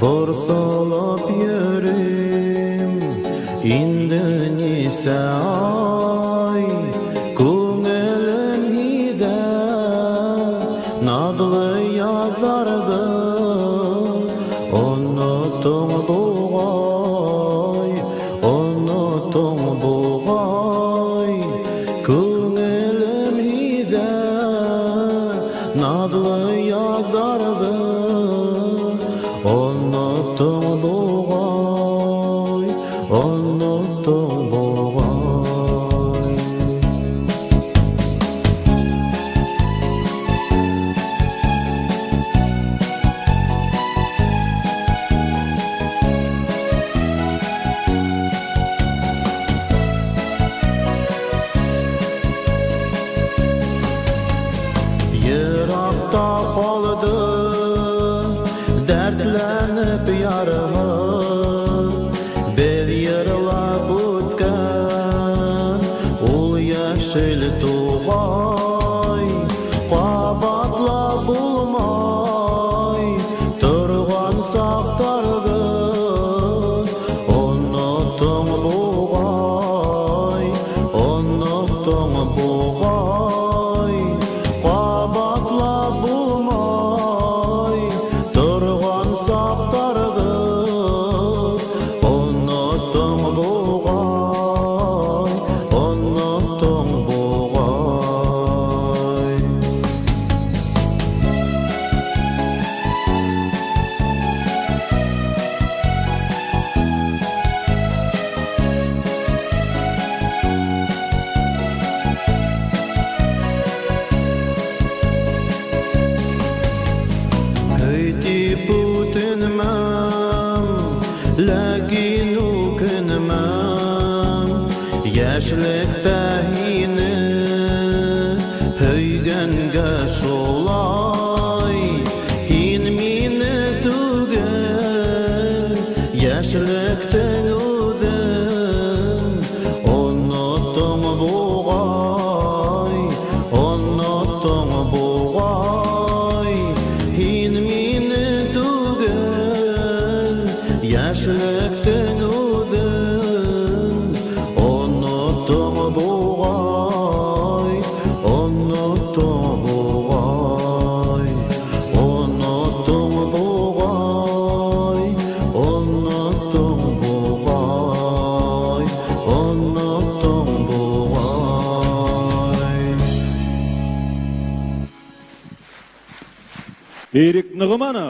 Борсолып йөрим, инде нисе ай, күңелем һиҙә наҙлы яҙҙарҙы, онотоң буғай, онотоң буғай, күңелем һиҙә наҙлы яҙҙарҙы, онотоң буғай, онотоң буғай. Йыраҡта ҡалды дәртләнеп ярһып, беҙ йырлап үткән ул йәшел туғай, ҡабатлап булмай торған саҡтарҙы, онотоң буғай, онотоң буғай, ҡабатлап булмай торған саҡтарҙы, онотоң буғай, онотоң буғай. Һөйтип үтенмәм, ләкин үкенмәм, йәшлектә һине һөйгәнгә шулай. Һин мине түгел, йәшлектең үҙен, онотоң буғай, онотоң буғай. Һин мине түгел, йәшлектең үҙен, онотоң буғай, онотоң буғай, онотоң буғай, онотоң буғай, онотоң буғай. Эрик Нығыманов.